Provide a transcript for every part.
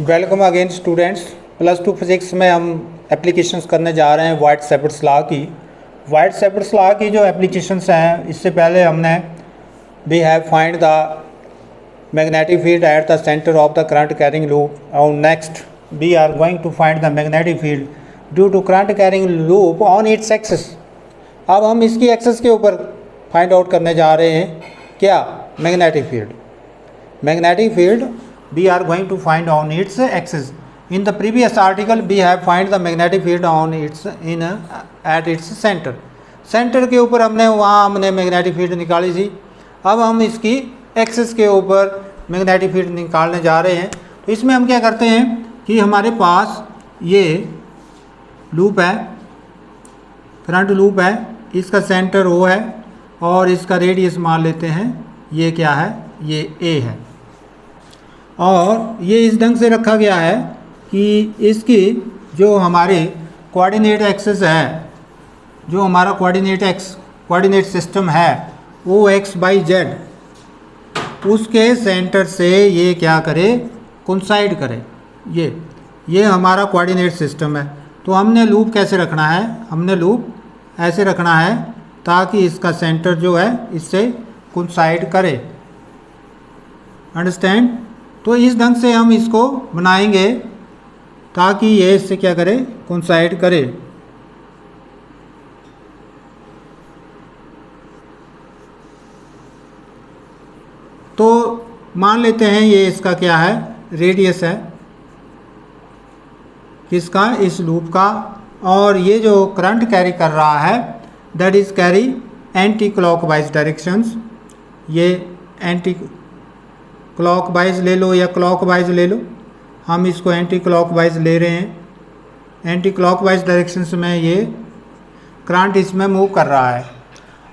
Welcome again students. +2 physics में हम applications करने जा रहे हैं वाइट-सेपर्स लॉ की। वाइट-सेपर्स लॉ की जो एप्लीकेशंस हैं, इससे पहले हमने we have find the magnetic field at the centre of the current carrying loop और next we are going to find the magnetic field due to current carrying loop on its axis. अब हम इसकी axis के ऊपर find out करने जा रहे हैं क्या, magnetic field we are going to find on its axis. In the previous article we have find the magnetic field on its at its center. Centre के ऊपर हमने मैग्नेटिक फील्ड निकाली थी। अब हम इसकी एक्सिस के ऊपर मैग्नेटिक फील्ड निकालने जा रहे हैं। तो इसमें हम क्या करते हैं कि हमारे पास ये लूप है, फ्रंट लूप है, इसका सेंटर O है और इसका रेडियस मान लेते हैं ये क्या है, ये A है। और ये इस ढंग से रखा गया है कि इसकी जो हमारे कोऑर्डिनेट एक्सिस है, जो हमारा कोऑर्डिनेट सिस्टम है वो x/z, उसके सेंटर से ये क्या करे, कोइंसाइड करे। ये हमारा कोऑर्डिनेट सिस्टम है। तो हमने लूप कैसे रखना है, हमने लूप ऐसे रखना है ताकि इसका सेंटर जो है इससे कोइंसाइड करे। अंडरस्टैंड? तो इस ढंग से हम इसको बनाएंगे ताकि ये इससे क्या करे, कोइंसाइड करे। तो मान लेते हैं ये इसका क्या है, रेडियस है किसका, इस लूप का। और ये जो करंट कैरी कर रहा है that is carry anti clockwise directions. ये एंटी क्लॉकवाइज ले लो या क्लॉकवाइज ले लो, हम इसको एंटी क्लॉकवाइज ले रहे हैं। एंटी क्लॉकवाइज डायरेक्शंस में ये करंट इसमें मूव कर रहा है।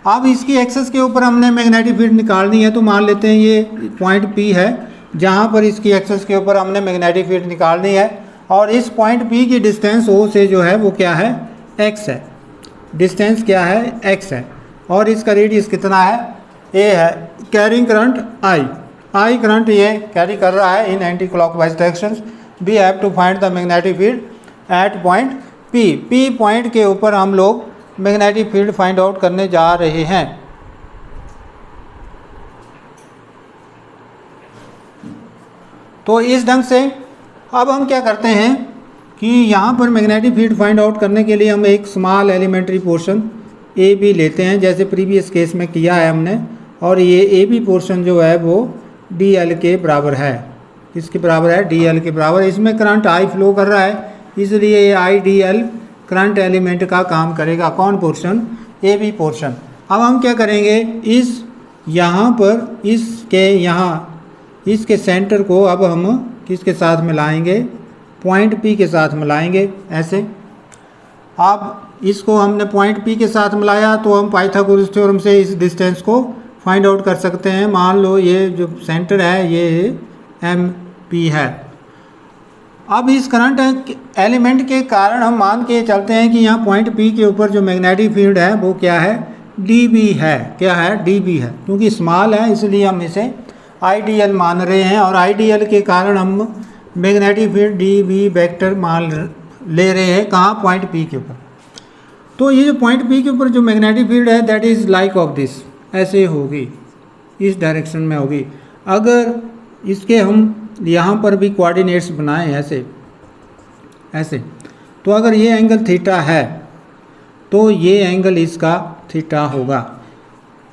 अब इसकी एक्सिस के ऊपर हमने मैग्नेटिक फील्ड निकालनी है। तो मान लेते हैं ये पॉइंट P है जहाँ पर इसकी एक्सिस के ऊपर हमने मैग्नेटिक फील्ड निकालनी है। और इस पॉइंट P की डिस्टेंस O से जो है वो क्या है, x है। डिस्टेंस क्या है, x है। और इसका रेडियस कितना है, A है। कैरिंग करंट I करंट ये कैरी कर रहा है in anticlockwise directions. We have to find the magnetic field at point P point के ऊपर हम लोग मैग्नेटिक फील्ड फाइंड आउट करने जा रहे हैं। तो इस ढंग से अब हम क्या करते हैं कि यहाँ पर मैग्नेटिक फील्ड फाइंड आउट करने के लिए हम एक स्मॉल एलिमेंट्री पोर्शन AB लेते हैं, जैसे प्रीवियस केस में किया है हमने। और ये AB पोर्शन जो है वो DL के बराबर है। किसके बराबर है, DL के बराबर। इसमें करंट I फ्लो कर रहा है, इसलिए ये IDL करंट एलिमेंट का काम करेगा। कौन पोर्शन, AB पोर्शन। अब हम क्या करेंगे, इस यहाँ पर इसके सेंटर को अब हम किसके साथ मिलाएंगे, पॉइंट P के साथ मिलाएंगे ऐसे। अब इसको हमने पॉइंट P के साथ मिलाया तो हम पाइथागोरस थ्योरम से इस डिस्टेंस को फाइंड आउट कर सकते हैं। मान लो ये जो सेंटर है ये MP है। अब इस करंट एलिमेंट के कारण हम मान के चलते हैं कि यहाँ पॉइंट P के ऊपर जो मैग्नेटिक फील्ड है वो क्या है, dB है। क्या है, dB है। क्योंकि स्मॉल है इसलिए हम इसे IDL मान रहे हैं। और IDL के कारण हम मैग्नेटिक फील्ड dB वेक्टर मान ले रहे हैं। कहाँ, पॉइंट P के ऊपर। तो ये जो पॉइंट P के ऊपर जो मैग्नेटिक फील्ड है that is like of this, ऐसे होगी, इस डायरेक्शन में होगी। अगर इसके हम यहाँ पर भी कोऑर्डिनेट्स बनाएं ऐसे, तो अगर ये एंगल थीटा है तो ये एंगल इसका थीटा होगा।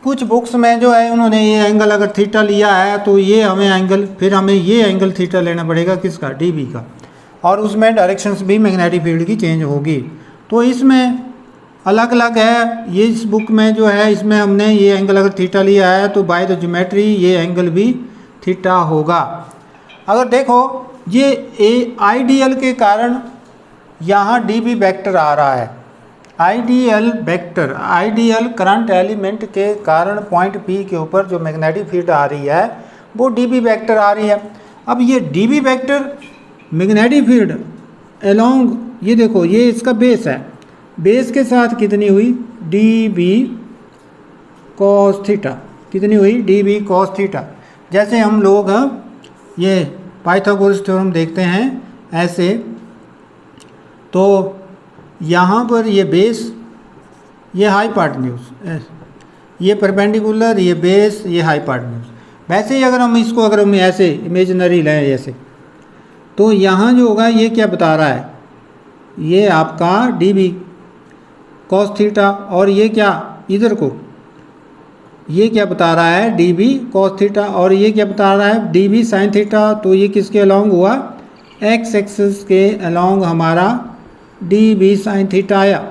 कुछ बुक्स में जो है उन्होंने ये एंगल अगर थीटा लिया है तो ये हमें ये एंगल थीटा लेना पड़ेगा, किसका, DB का। और उसमें डायरेक्शंस भी मैग्नेटिक फील्ड की चेंज होगी। तो इसमें अलग अलग है। ये इस बुक में जो है इसमें हमने ये एंगल अगर थीटा लिया है तो बाय द ज्योमेट्री ये एंगल भी थीटा होगा। अगर देखो ये IDL के कारण यहाँ dB वेक्टर आ रहा है। आइडियल करंट एलिमेंट के कारण पॉइंट P के ऊपर जो मैग्नेटिक फील्ड आ रही है वो dB वेक्टर आ रही है। अब ये dB vector magnetic field along, ये देखो ये इसका बेस है, बेस के साथ कितनी हुई, dB cos थीटा। कितनी हुई, dB cos थीटा। जैसे हम लोग ये पाइथागोरस थ्योरम देखते हैं ऐसे, तो यहाँ पर ये बेस, ये हाइपोटेन्यूज, ये परपेंडिकुलर, ये बेस, ये हाइपोटेन्यूज। वैसे ही अगर हम ऐसे इमेजिनरी लें ऐसे, तो यहाँ जो होगा ये क्या बता रहा है, ये आपका डी बी कॉस थीटा, और ये क्या इधर को ये क्या बता रहा है, डी बी कॉस थीटा, और ये क्या बता रहा है, डी बी साइन थीटा। तो ये किसके अलोंग हुआ, एक्स एक्सिस के अलोंग हमारा डी बी साइन थीटा आया।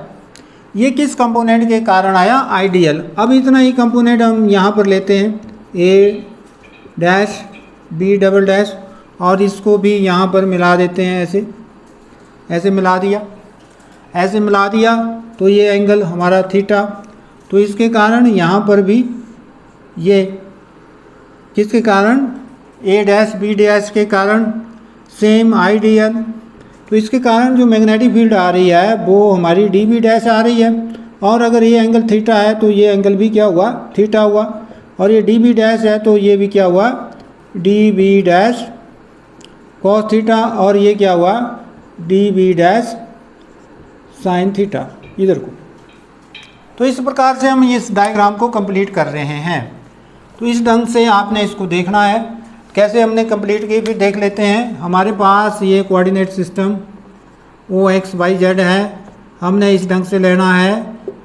ये किस कंपोनेंट के कारण आया, आइडियल। अब इतना ही कंपोनेंट हम यहाँ पर लेते हैं, ए डैश बी डबल डैश, और इसको भी यहाँ पर मिला देते हैं, ऐसे मिला दिया, तो ये एंगल हमारा थीटा। तो इसके कारण यहाँ पर भी ये किसके कारण, ए डैश बी डैश के कारण सेम आइडियल। तो इसके कारण जो मैग्नेटिक फील्ड आ रही है वो हमारी डी बी डैश आ रही है, और अगर ये एंगल थीटा है तो ये एंगल भी क्या हुआ, थीटा हुआ, और ये डी बी डैश है तो ये भी क्या हुआ, D B dash cos theta, और ये क्या हुआ, D B dash sine theta इधर को। तो इस प्रकार से हम इस डायग्राम को कंप्लीट कर रहे हैं। तो इस ढंग से आपने इसको देखना है, कैसे हमने कंप्लीट की फिर देख लेते हैं। हमारे पास ये कोऑर्डिनेट सिस्टम ओ एक्स वाई जेड है, हमने इस ढंग से लेना है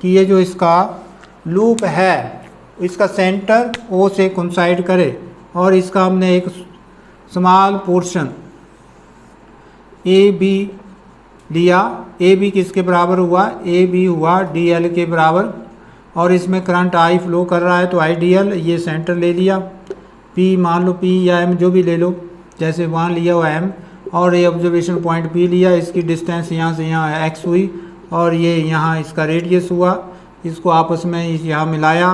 कि ये जो इसका लूप है इसका सेंटर ओ से कोइंसाइड करे, और इसका हमने एक स्मॉल पोर्शन ए बी लिया। ए बी किसके बराबर हुआ, ए बी हुआ डी एल के बराबर, और इसमें करंट आई फ्लो कर रहा है तो आई डी एल, ये सेंटर ले लिया। पी मान लो पी या एम जो भी ले लो, जैसे वहाँ लिया हुआ एम, और ये ऑब्जर्वेशन पॉइंट पी लिया, इसकी डिस्टेंस यहाँ से यहाँ एक्स हुई, और ये यहाँ इसका रेडियस हुआ, इसको आपस में यहाँ मिलाया,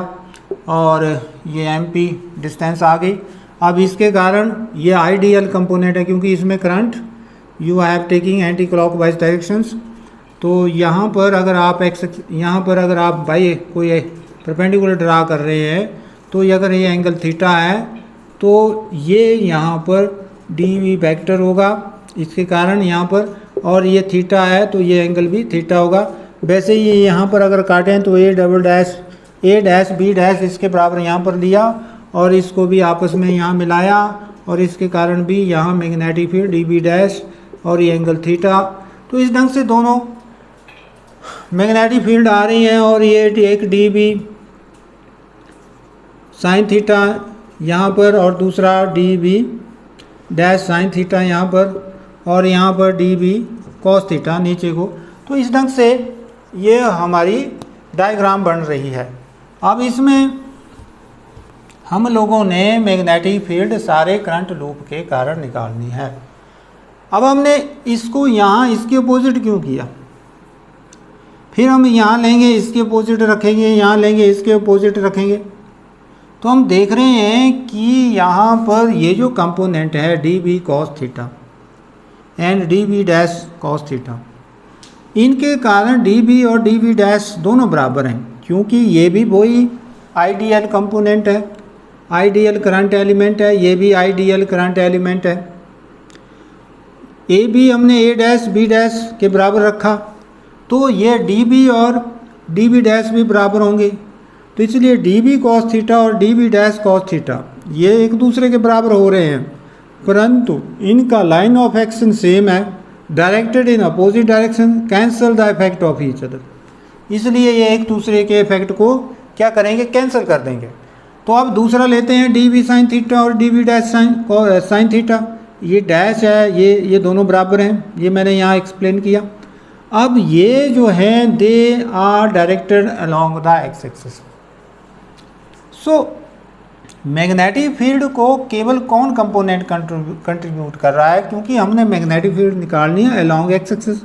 और ये एम पी डिस्टेंस आ गई। अब इसके कारण ये आइडियल कंपोनेंट है, क्योंकि इसमें current you have taking anti clockwise directions. तो यहाँ पर अगर आप बाई कोई परपेंडिकुलर ड्रा कर रहे हैं, तो ये अगर ये एंगल थीटा है तो ये यहाँ पर डी वी वेक्टर होगा इसके कारण यहाँ पर, और ये थीटा है तो ये एंगल भी थीटा होगा। वैसे ही यहाँ पर अगर काटें तो ए डैश बी डैश इसके बराबर यहाँ पर लिया, और इसको भी आपस में यहाँ मिलाया, और इसके कारण भी यहाँ magnetic field D B dash और ये एंगल थीटा। तो इस ढंग से दोनों मैग्नेटिक फील्ड आ रही हैं, और ये एक डी बी साइन थीटा यहाँ पर, और दूसरा D B dash sine theta यहाँ पर, और यहाँ पर डी बी कॉस थीटा नीचे को। तो इस ढंग से ये हमारी डायग्राम बन रही है। अब इसमें हम लोगों ने मैग्नेटिक फील्ड सारे करंट लूप के कारण निकालनी है। अब हमने इसको यहाँ इसके अपोजिट क्यों किया, फिर हम यहाँ लेंगे इसके अपोजिट रखेंगे, यहाँ लेंगे इसके अपोजिट रखेंगे। तो हम देख रहे हैं कि यहाँ पर ये जो कंपोनेंट है D B cos theta and D B dash cos theta, इनके कारण डी बी और डी बी डैश दोनों बराबर हैं, क्योंकि ये भी वही आइडियल कंपोनेंट है, आइडियल करंट एलिमेंट है, ये भी आइडियल करंट एलिमेंट है। ए बी हमने ए डैश बी डैश के बराबर रखा, तो ये डी बी और डी बी डैश भी बराबर होंगे। तो इसलिए डी बी कॉस थीटा और D B dash cos theta ये एक दूसरे के बराबर हो रहे हैं, परंतु इनका लाइन ऑफ एक्शन सेम है, directed in opposite direction, cancel the effect of each other. इसलिए ये एक दूसरे के इफेक्ट को क्या करेंगे, कैंसिल कर देंगे। तो अब दूसरा लेते हैं डी बी साइन थीटा और D B dash sine theta. ये डैश है, ये दोनों बराबर हैं, ये मैंने यहाँ एक्सप्लेन किया। अब ये जो है they are directed along the X axis. So magnetic field को केवल कौन कंपोनेंट कंट्रीब्यूट कर रहा है, क्योंकि हमने मैग्नेटिक फील्ड निकालनी है अलोंग एक्स एक्सिस।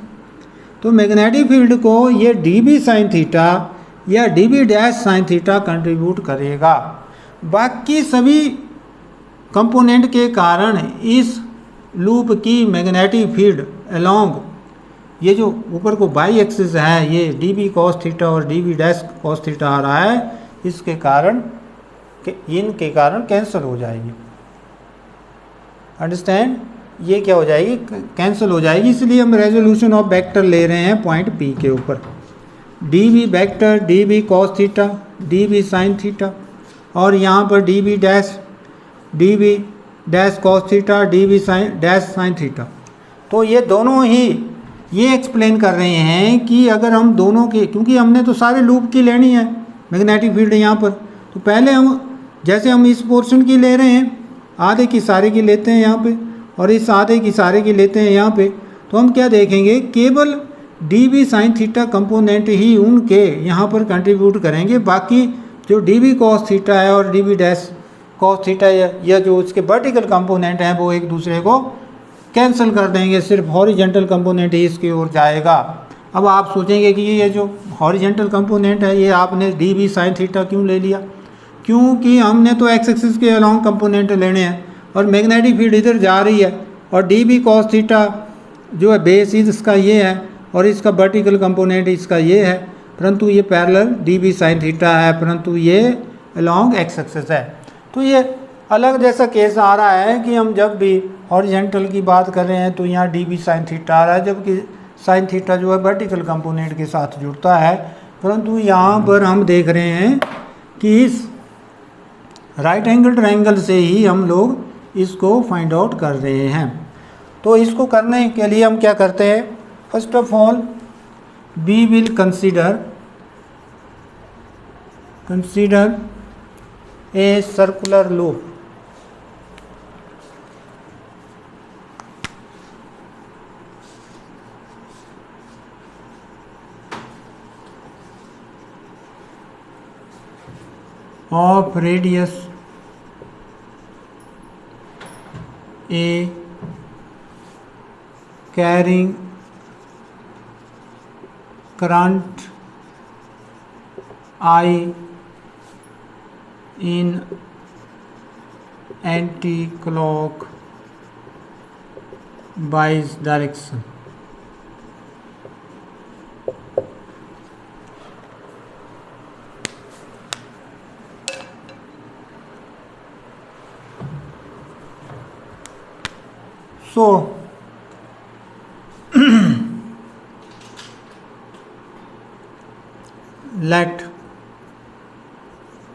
तो मैग्नेटिक फील्ड को ये डी बी साइन थीटा या D B dash sine theta contribute करेगा। बाकी सभी कंपोनेंट के कारण इस लूप की मैग्नेटिक फील्ड अलोंग ये जो ऊपर को बाई एक्सिस है, ये डी बी कॉस थीटा और D B dash cos theta आ रहा है, इसके कारण इनके कारण कैंसिल हो जाएगी। अंडरस्टैंड। ये क्या हो जाएगी, कैंसिल हो जाएगी, इसलिए हम रेजोल्यूशन ऑफ वेक्टर ले रहे हैं पॉइंट P के ऊपर। D B vector D B cos theta D B sine theta, और यहाँ पर D B dash cos theta D B sine dash sine theta. तो ये दोनों ही ये एक्सप्लेन कर रहे हैं कि अगर हम दोनों के, क्योंकि हमने तो सारे लूप की लेनी है मैग्नेटिक फील्ड यहाँ पर, तो पहले हम जैसे हम इस पोर्शन की ले रहे हैं, आधे की सारे की लेते हैं यहाँ पे, और इस आधे की सारे की लेते हैं यहाँ पे, तो हम क्या देखेंगे, केवल D B sine theta component ही उनके यहाँ पर कंट्रीब्यूट करेंगे, बाकी जो डी बी कॉस थीटा है और D B dash cos theta या जो उसके वर्टिकल कंपोनेंट हैं वो एक दूसरे को कैंसिल कर देंगे, सिर्फ हॉरिजेंटल कंपोनेंट ही इसकी ओर जाएगा। अब आप सोचेंगे कि ये जो हॉरिजेंटल कंपोनेंट है ये आपने डी बी साइन थीटा क्यों ले लिया, क्योंकि हमने तो एक्स एक्सिस के अलॉन्ग कंपोनेंट लेने हैं और मैग्नेटिक फील्ड इधर जा रही है, और डी बी कॉस थीटा जो है बेस इसका ये है और इसका वर्टिकल कंपोनेंट इसका ये है, परंतु ये parallel D B sine theta है, परंतु ये अलॉन्ग एक्स एक्सिस है। तो ये अलग जैसा केस आ रहा है कि हम जब भी हॉरिजेंटल की बात कर रहे हैं तो यहाँ डी बी साइन थीटा आ रहा है, जबकि साइन थीटा जो है वर्टिकल कंपोनेंट के साथ जुड़ता है, परंतु यहाँ पर हम देख रहे हैं कि इस राइट एंगल ट्रायंगल से ही हम लोग इसको फाइंड आउट कर रहे हैं। तो इसको करने के लिए हम क्या करते हैं, first of all we will consider a circular loop. Of radius A carrying current I in anti-clockwise direction. So let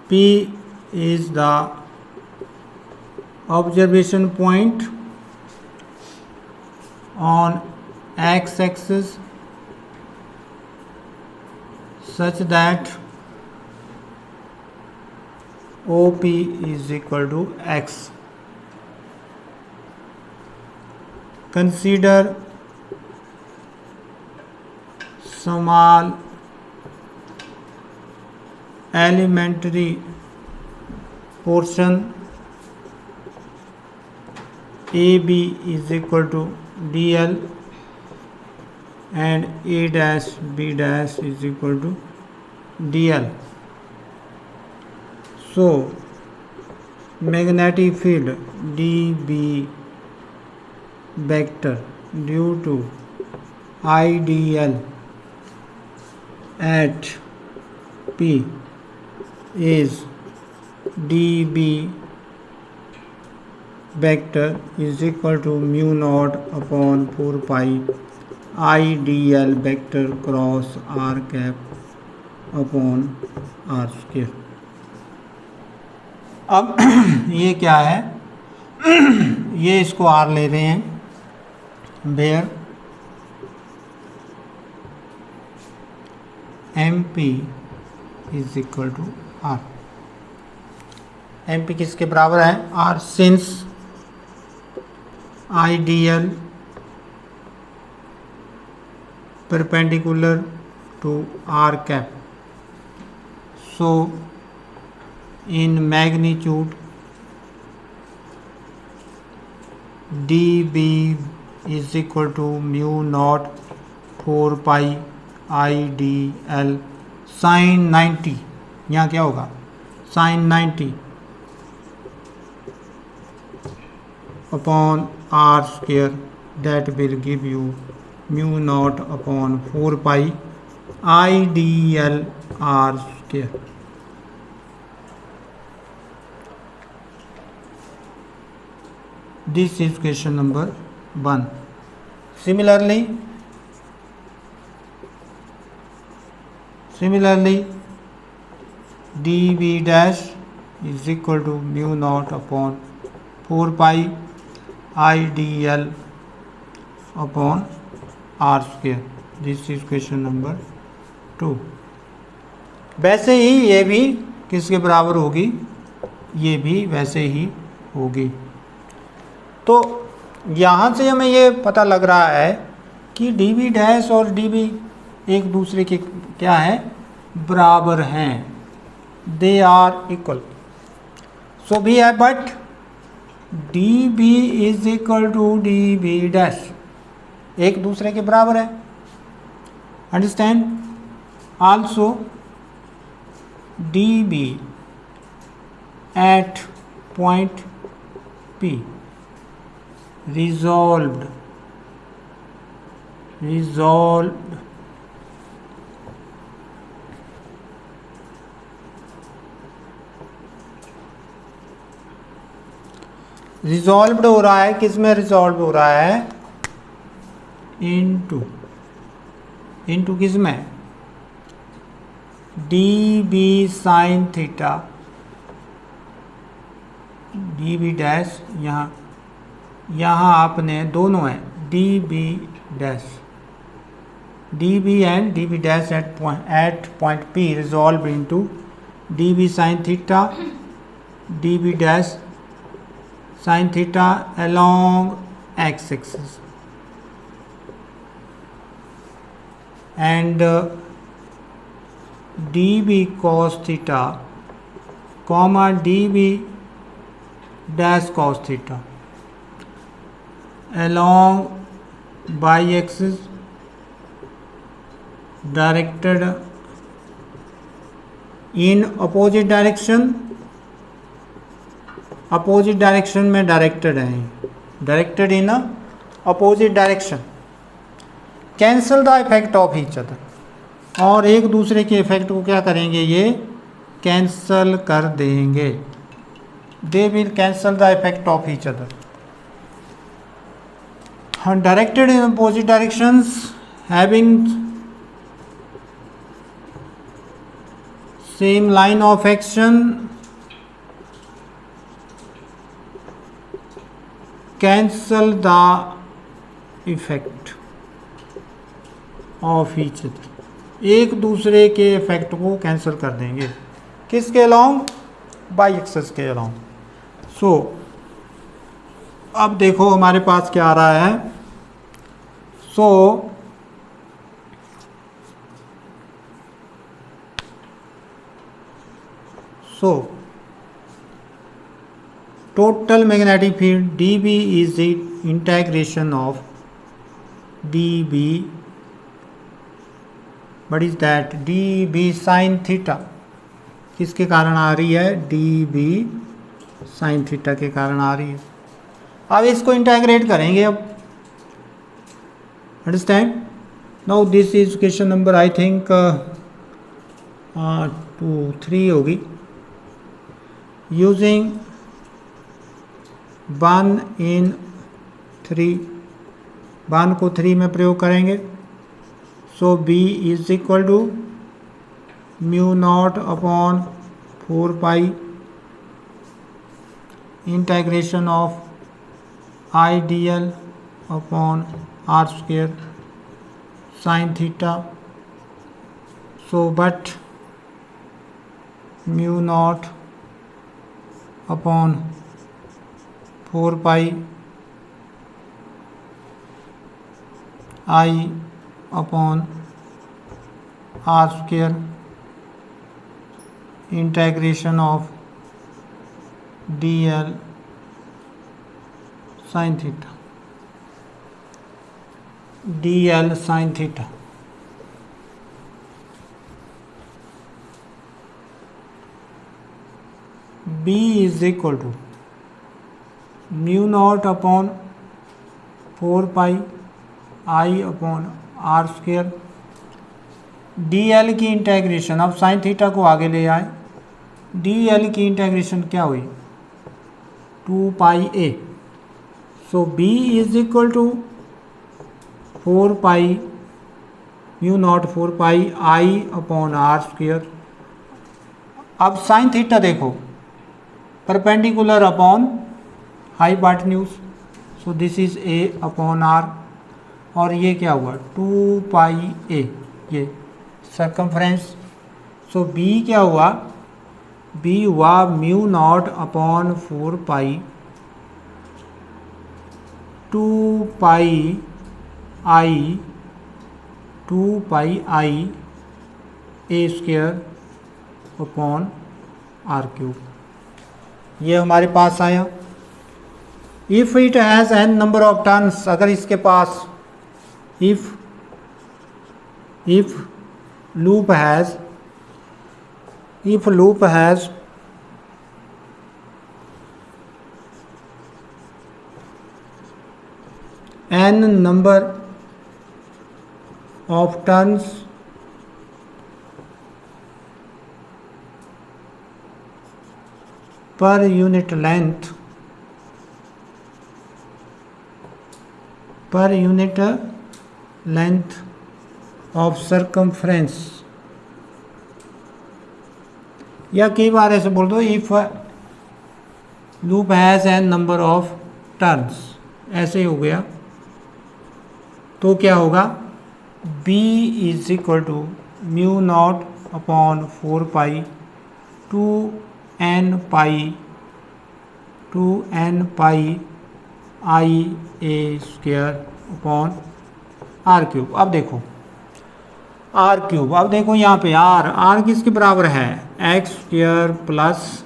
P is the observation point on x-axis such that OP is equal to x. Consider small elementary portion AB is equal to DL and A dash B dash is equal to DL. So magnetic field dB vector due to IDL at P is dB vector is equal to mu naught upon 4 pi IDL vector cross r cap upon r square. अब ये क्या है, ये इसको r ले रहे हैं, where MP is equal to R. MP किसके बराबर है, R, since IDL perpendicular to R cap, so in magnitude dB is equal to mu naught 4 pi IDL sin 90, यहाँ क्या होगा sin 90 upon r square, that will give you mu naught upon 4 pi IDL r square. This is question number 1. Similarly dv dash is equal to mu naught upon 4 pi I dl upon r square. This is question number 2. वैसे ही ये भी किसके बराबर होगी, ये भी वैसे ही होगी। तो यहाँ से हमें ये पता लग रहा है कि डी बी डैश और डी बी एक दूसरे के क्या है, बराबर हैं, दे आर इक्वल। सो भी है, but D B is equal to D B dash एक दूसरे के बराबर है। Understand? Also D B at point P resolved हो रहा है, किस में रिजॉल्व हो रहा है, इनटू किस में, D B sine theta, D B dash यहाँ आपने दोनों है D B dash, D B and D B dash at point P resolve into D B sine theta, D B dash sine theta along x axis and db cos theta comma db dash cos theta along y axis directed in opposite direction में directed है, directed in opposite direction, cancel the effect of each other, और एक दूसरे के effect को क्या करेंगे, ये कैंसल कर देंगे, they will cancel the effect of each other. Directed in opposite directions having same line of action cancel the effect of each other, एक दूसरे के इफेक्ट को कैंसिल कर देंगे, किसके अलोंग, बाई एक्सेस के अलोंग। सो अब देखो हमारे पास क्या आ रहा है, सो total magnetic field dB is the integration of dB, what is that, dB sin theta, किसके कारण आ रही है, dB sin theta के कारण आ रही है। अब इसको इंटेग्रेट करेंगे, अब understand. Now this is question number I think 2-3 होगी। यूजिंग 1 in 3, 1 को 3 में प्रयोग करेंगे। So B is equal to mu naught upon 4 pi integration of I D L upon R square sine theta. So but mu naught upon 4 pi I upon R square integration of D L sine theta, D L sine theta. B is equal to mu naught upon 4 pi I upon R square, D L की integration, अब sine theta को आगे ले आए, D L की integration क्या हुई, 2 pi A. So B is equal to 4 pi mu naught 4 pi I upon R square. अब साइन थीटा देखो, perpendicular upon hypotenuse, so this is A upon R, और ये क्या हुआ 2 पाई ए, ये सर्कमफ्रेंस। सो बी क्या हुआ, बी हुआ mu naught upon 4 pi 2 pi I A square upon R cube. ये हमारे पास आया। If it has N number of turns, अगर इसके पास if loop has n number of turns per unit length of circumference, या कई बार ऐसे बोल दो if loop has N number of turns, ऐसे ही हो गया। तो क्या होगा, b is equal to mu naught upon 4 pi 2n pi I A square upon R cube. अब देखो आर क्यूब, अब देखो यहाँ पे आर किसके बराबर है, X square plus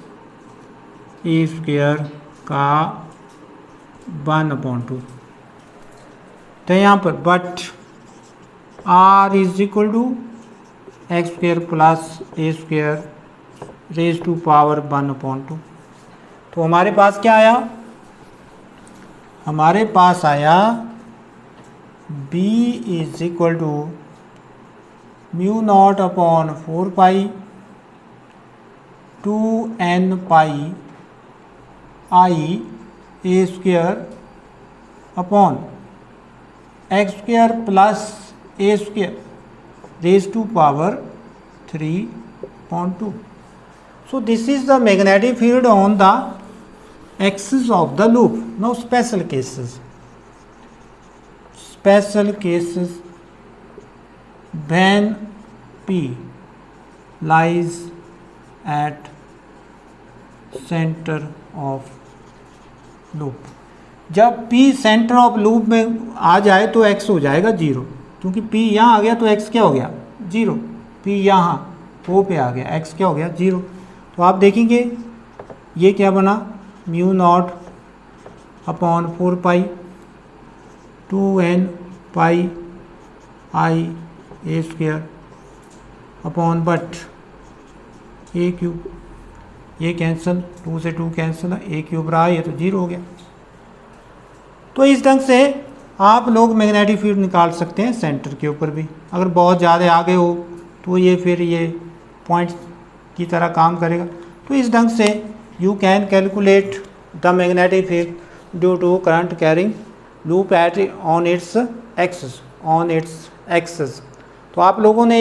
A square का 1/2। तो यहाँ पर but R is equal to X square plus A square raise to power 1/2। तो हमारे पास क्या आया, हमारे पास आया b is equal to mu naught upon 4 pi 2n pi I A square upon X square plus A square raise to power 3/2। So this is the magnetic field on the axis of the loop. Now special cases when P lies at center of loop, जब P centre of loop में आ जाए तो x हो जाएगा 0, क्योंकि P यहाँ आ गया तो x क्या हो गया 0, P यहाँ O पे आ गया, x क्या हो गया 0। तो आप देखेंगे ये क्या बना, mu naught upon 4 pi 2n pi I A square upon but A cube, ये कैंसिल 2 से 2 कैंसिल, ए क्यूब रहा, ये तो 0 हो गया। तो इस ढंग से आप लोग मैग्नेटिक फील्ड निकाल सकते हैं सेंटर के ऊपर भी। अगर बहुत ज़्यादा आगे हो तो ये फिर ये पॉइंट की तरह काम करेगा। तो इस ढंग से you can calculate the magnetic field due to current carrying loop at on its axis. तो आप लोगों ने